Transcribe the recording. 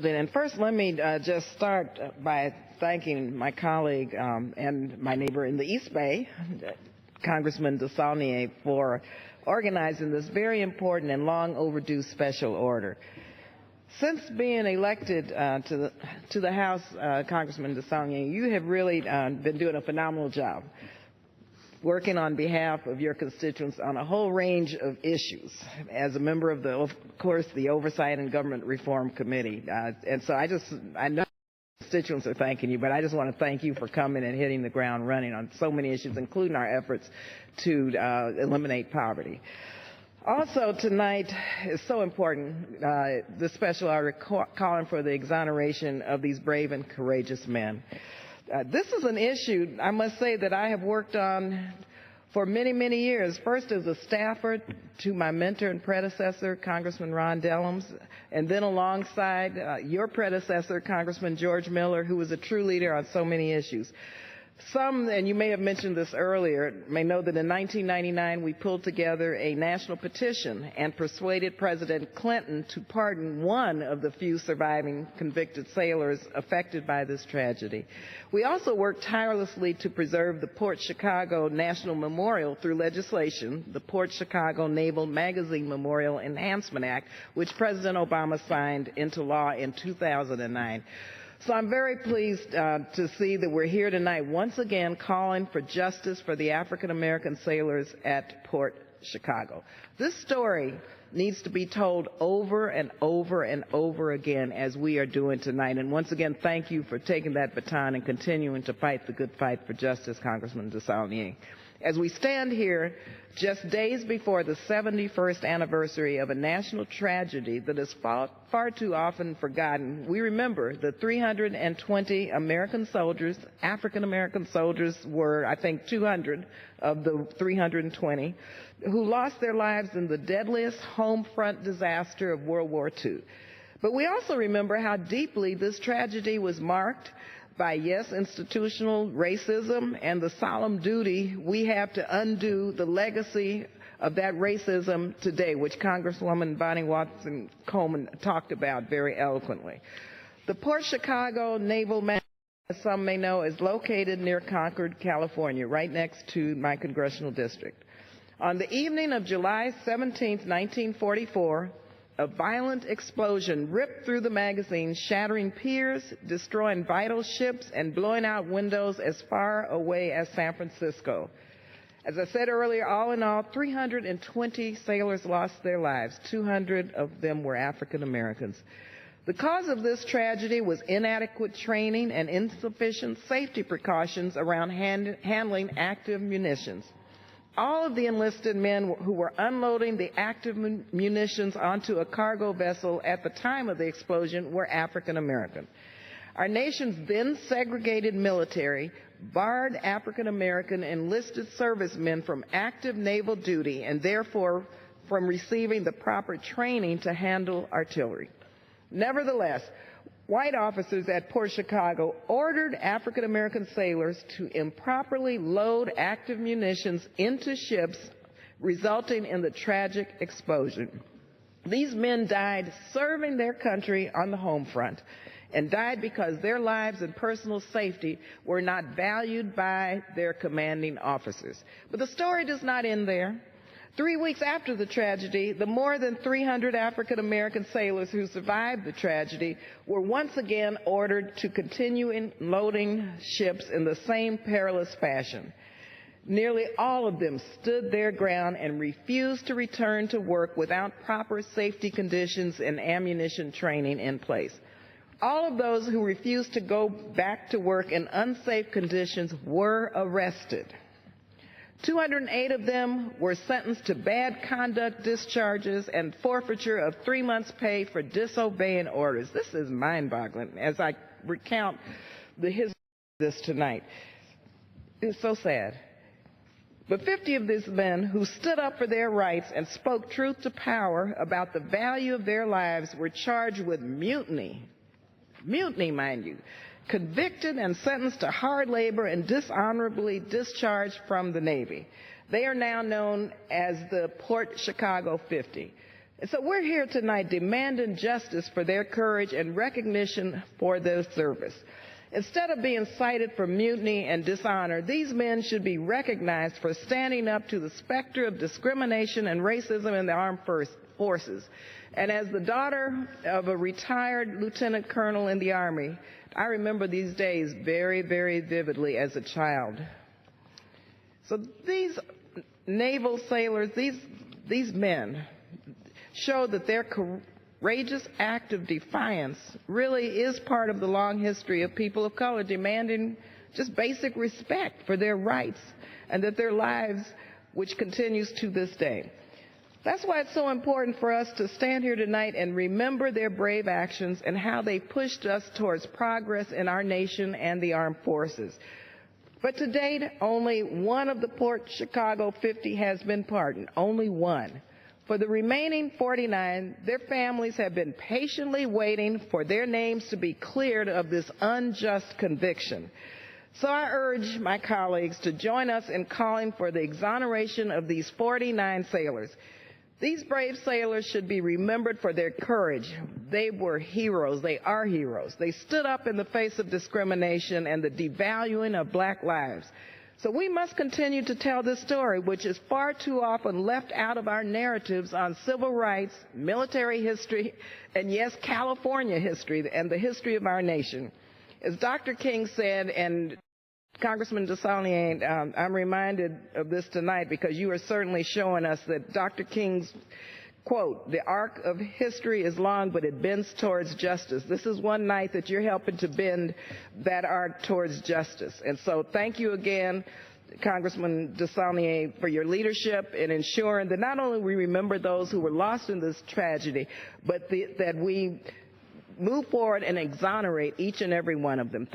And first, let me just start by thanking my colleague and my neighbor in the East Bay, Congressman DeSaulnier, for organizing this very important and long overdue special order. Since being elected to the House, Congressman DeSaulnier, you have really been doing a phenomenal job working on behalf of your constituents on a whole range of issues as a member of the Oversight and Government Reform Committee. And so I know constituents are thanking you, but I just want to thank you for coming and hitting the ground running on so many issues, including our efforts to eliminate poverty. Also tonight is so important, this special order calling for the exoneration of these brave and courageous men. This is an issue, I must say, that I have worked on for many, many years, first as a staffer to my mentor and predecessor, Congressman Ron Dellums, and then alongside your predecessor, Congressman George Miller, who was a true leader on so many issues. Some, and you may have mentioned this earlier, may know that in 1999 we pulled together a national petition and persuaded President Clinton to pardon one of the few surviving convicted sailors affected by this tragedy. We also worked tirelessly to preserve the Port Chicago National Memorial through legislation, the Port Chicago Naval Magazine Memorial Enhancement Act, which President Obama signed into law in 2009. So I'm very pleased to see that we're here tonight once again calling for justice for the African American sailors at Port Chicago. This story needs to be told over and over and over again as we are doing tonight. And once again, thank you for taking that baton and continuing to fight the good fight for justice, Congressman DeSaulnier. As we stand here just days before the 71st anniversary of a national tragedy that is far too often forgotten, we remember the 320 American soldiers, African American soldiers were, I think, 200 of the 320, who lost their lives in the deadliest home front disaster of World War II. But we also remember how deeply this tragedy was marked by, yes, institutional racism and the solemn duty we have to undo the legacy of that racism today, which Congresswoman Bonnie Watson Coleman talked about very eloquently. The Port Chicago Naval Magazine, as some may know, is located near Concord, California, right next to my congressional district. On the evening of July 17, 1944, a violent explosion ripped through the magazine, shattering piers, destroying vital ships, and blowing out windows as far away as San Francisco. As I said earlier, all in all, 320 sailors lost their lives. 200 of them were African Americans. The cause of this tragedy was inadequate training and insufficient safety precautions around handling active munitions. All of the enlisted men who were unloading the active munitions onto a cargo vessel at the time of the explosion were African American. Our nation's then segregated military barred African American enlisted servicemen from active naval duty and therefore from receiving the proper training to handle artillery. Nevertheless, white officers at Port Chicago ordered African American sailors to improperly load active munitions into ships, resulting in the tragic explosion. These men died serving their country on the home front and died because their lives and personal safety were not valued by their commanding officers. But the story does not end there. 3 weeks after the tragedy, the more than 300 African American sailors who survived the tragedy were once again ordered to continue loading ships in the same perilous fashion. Nearly all of them stood their ground and refused to return to work without proper safety conditions and ammunition training in place. All of those who refused to go back to work in unsafe conditions were arrested. 208 of them were sentenced to bad conduct discharges and forfeiture of 3 months' pay for disobeying orders. This is mind-boggling as I recount the history of this tonight. It's so sad. But 50 of these men who stood up for their rights and spoke truth to power about the value of their lives were charged with mutiny. Mutiny, mind you. Convicted and sentenced to hard labor and dishonorably discharged from the Navy. They are now known as the Port Chicago 50. And so we're here tonight demanding justice for their courage and recognition for their service. Instead of being cited for mutiny and dishonor, these men should be recognized for standing up to the specter of discrimination and racism in the armed forces. And as the daughter of a retired lieutenant colonel in the Army, I remember these days very, very vividly as a child. So these naval sailors, these men, show that their courageous act of defiance really is part of the long history of people of color demanding just basic respect for their rights and that their lives, which continues to this day. That's why it's so important for us to stand here tonight and remember their brave actions and how they pushed us towards progress in our nation and the armed forces. But to date, only one of the Port Chicago 50 has been pardoned, only one. For the remaining 49, their families have been patiently waiting for their names to be cleared of this unjust conviction. So I urge my colleagues to join us in calling for the exoneration of these 49 sailors. These brave sailors should be remembered for their courage. They were heroes. They are heroes. They stood up in the face of discrimination and the devaluing of black lives. So we must continue to tell this story, which is far too often left out of our narratives on civil rights, military history, and yes, California history and the history of our nation. As Dr. King said, and Congressman DeSaulnier, I'm reminded of this tonight because you are certainly showing us that Dr. King's quote, "The arc of history is long, but it bends towards justice." This is one night that you're helping to bend that arc towards justice. And so thank you again, Congressman DeSaulnier, for your leadership in ensuring that not only we remember those who were lost in this tragedy, but that we move forward and exonerate each and every one of them.